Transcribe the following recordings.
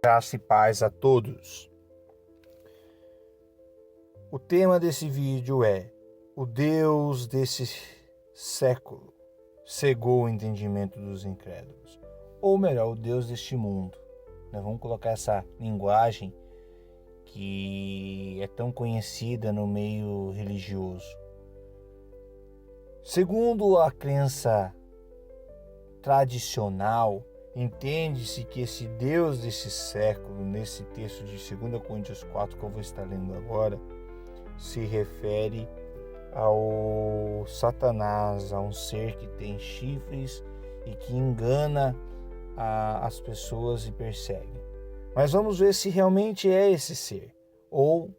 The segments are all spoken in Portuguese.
Graça e paz a todos. O tema desse vídeo é: o Deus desse século cegou o entendimento dos incrédulos. Ou melhor, o Deus deste mundo. Nós vamos colocar essa linguagem que é tão conhecida no meio religioso. Segundo a crença tradicional, entende-se que esse Deus desse século, nesse texto de 2 Coríntios 4 que eu vou estar lendo agora, se refere ao Satanás, a um ser que tem chifres e que engana as pessoas e persegue. Mas vamos ver se realmente é esse ser, ou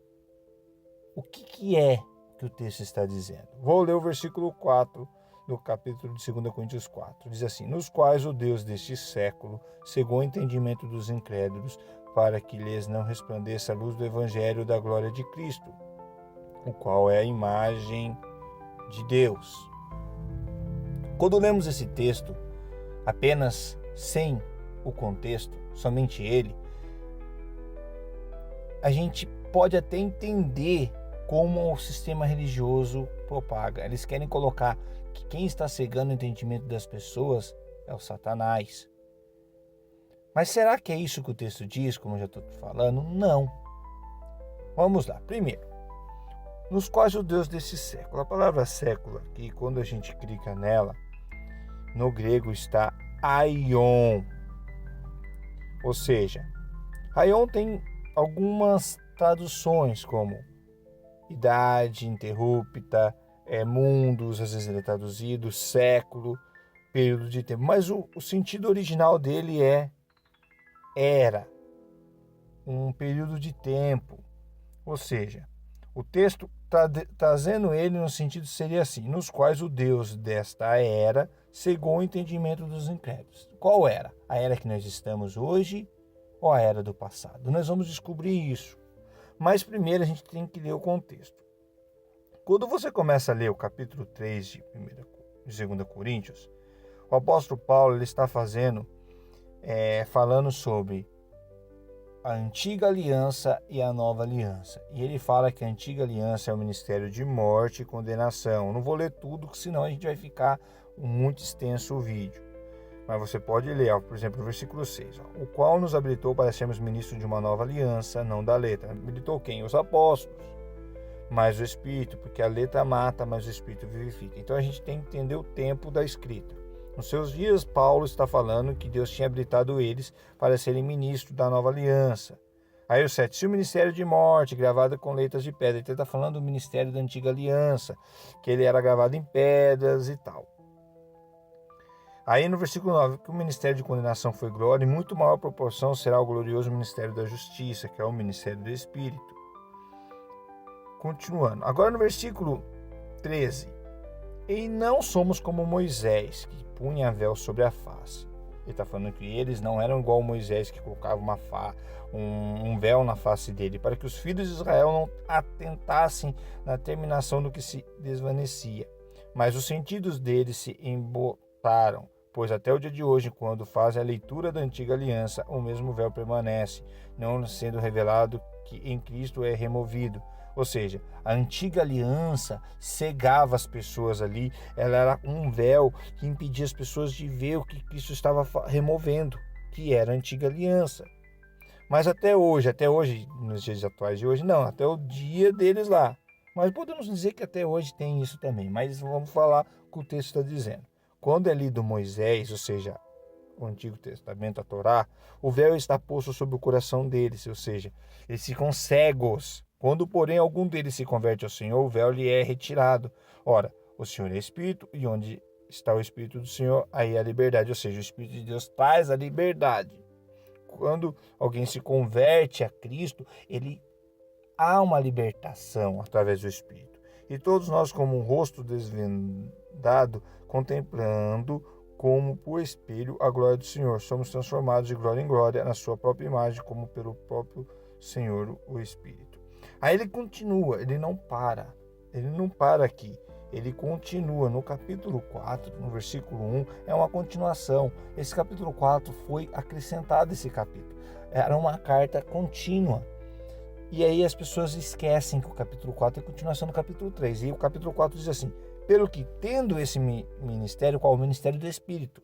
o que é que o texto está dizendo. Vou ler o versículo 4 do capítulo de 2 Coríntios 4. Diz assim: nos quais o Deus deste século cegou o entendimento dos incrédulos, para que lhes não resplandeça a luz do evangelho da glória de Cristo, o qual é a imagem de Deus. Quando lemos esse texto, apenas sem o contexto, somente ele, a gente pode até entender como o sistema religioso propaga. Eles querem colocar que quem está cegando o entendimento das pessoas é o Satanás. Mas será que é isso que o texto diz, como eu já estou falando? Não. Vamos lá. Primeiro, nos quais o Deus desse século. A palavra século aqui, quando a gente clica nela, no grego está aion. Ou seja, aion tem algumas traduções como idade interrupta, mundos, às vezes ele é traduzido, século, período de tempo. Mas o sentido original dele é era, um período de tempo. Ou seja, o texto trazendo ele no sentido seria assim: nos quais o Deus desta era cegou o entendimento dos incrédulos. Qual era? A era que nós estamos hoje ou a era do passado? Nós vamos descobrir isso. Mas primeiro a gente tem que ler o contexto. Quando você começa a ler o capítulo 3 de 2 Coríntios, o apóstolo Paulo ele está falando sobre a antiga aliança e a nova aliança. E ele fala que a antiga aliança é o ministério de morte e condenação. Não vou ler tudo, senão a gente vai ficar muito extenso o vídeo. Mas você pode ler, por exemplo, no versículo 6. O qual nos habilitou para sermos ministros de uma nova aliança, não da letra. Habilitou quem? Os apóstolos. Mas o Espírito, porque a letra mata, mas o Espírito vivifica. Então a gente tem que entender o tempo da escrita. Nos seus dias, Paulo está falando que Deus tinha habilitado eles para serem ministros da nova aliança. Aí o 7, se o ministério de morte, gravado com letras de pedra, ele está falando do ministério da antiga aliança, que ele era gravado em pedras e tal. Aí no versículo 9, que o ministério de condenação foi glória, em muito maior proporção será o glorioso ministério da justiça, que é o ministério do Espírito. Continuando, agora no versículo 13, e não somos como Moisés, que punha véu sobre a face. Ele está falando que eles não eram igual Moisés, que colocava um véu na face dele, para que os filhos de Israel não atentassem na terminação do que se desvanecia. Mas os sentidos deles se embotaram, pois até o dia de hoje, quando fazem a leitura da antiga aliança, o mesmo véu permanece, não sendo revelado que em Cristo é removido. Ou seja, a antiga aliança cegava as pessoas ali, ela era um véu que impedia as pessoas de ver o que Cristo estava removendo, que era a antiga aliança. Mas até hoje, nos dias atuais de hoje, não, até o dia deles lá. Mas podemos dizer que até hoje tem isso também, mas vamos falar o que o texto está dizendo. Quando é lido Moisés, ou seja, o Antigo Testamento, a Torá, o véu está posto sobre o coração deles, ou seja, eles ficam cegos. Quando, porém, algum deles se converte ao Senhor, o véu lhe é retirado. Ora, o Senhor é Espírito, e onde está o Espírito do Senhor, aí a liberdade. Ou seja, o Espírito de Deus traz a liberdade. Quando alguém se converte a Cristo, há uma libertação através do Espírito. E todos nós, como um rosto desvendado, contemplando como por espelho a glória do Senhor, somos transformados de glória em glória na sua própria imagem, como pelo próprio Senhor, o Espírito. Aí ele continua, ele não para aqui, ele continua no capítulo 4, no versículo 1, é uma continuação. Esse capítulo 4 foi acrescentado esse capítulo. Era uma carta contínua. E aí as pessoas esquecem que o capítulo 4 é continuação do capítulo 3. E o capítulo 4 diz assim: pelo que, tendo esse ministério, qual é o ministério do Espírito?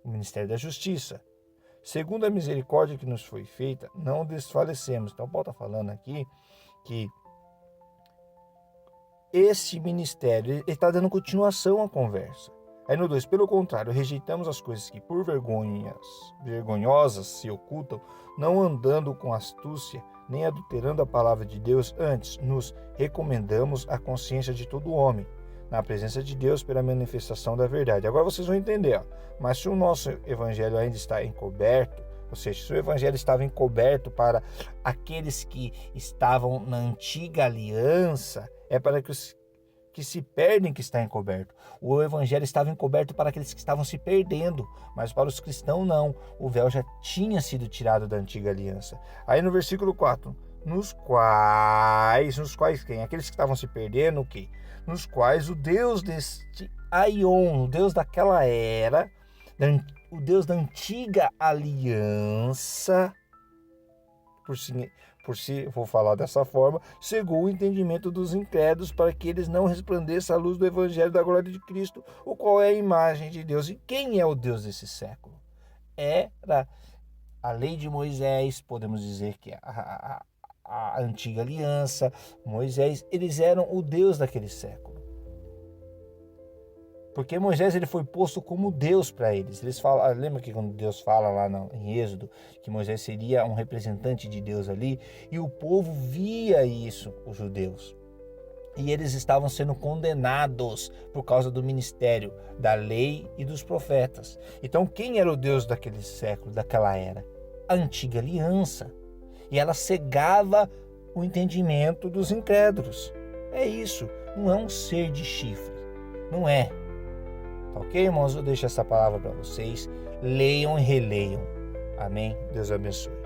O ministério da justiça. Segundo a misericórdia que nos foi feita, não desfalecemos. Então, Paulo está falando aqui que esse ministério, ele está dando continuação à conversa. Aí no 2, pelo contrário, rejeitamos as coisas que por vergonhosas se ocultam, não andando com astúcia, nem adulterando a palavra de Deus, antes nos recomendamos a consciência de todo homem, na presença de Deus pela manifestação da verdade. Agora vocês vão entender, ó. Mas se o nosso evangelho ainda está encoberto, ou seja, se o evangelho estava encoberto para aqueles que estavam na antiga aliança, é para que os que se perdem que está encoberto. O evangelho estava encoberto para aqueles que estavam se perdendo, mas para os cristãos não. O véu já tinha sido tirado da antiga aliança. Aí no versículo 4, nos quais quem? Aqueles que estavam se perdendo, o quê? Nos quais o Deus deste Aion, o Deus daquela era, o Deus da antiga aliança, vou falar dessa forma, cegou o entendimento dos incrédulos para que eles não resplandeçam a luz do evangelho da glória de Cristo, o qual é a imagem de Deus. E quem é o Deus desse século? Era a lei de Moisés, podemos dizer que a antiga aliança, Moisés, eles eram o Deus daquele século. Porque Moisés, ele foi posto como Deus para eles. Eles falam, lembra que quando Deus fala lá em Êxodo que Moisés seria um representante de Deus ali, e o povo via isso, os judeus. E eles estavam sendo condenados por causa do ministério da lei e dos profetas. Então, quem era o Deus daquele século, daquela era? A antiga aliança. E ela cegava o entendimento dos incrédulos. É isso, não é um ser de chifre, não é. Tá ok, irmãos? Eu deixo essa palavra para vocês. Leiam e releiam. Amém? Deus abençoe.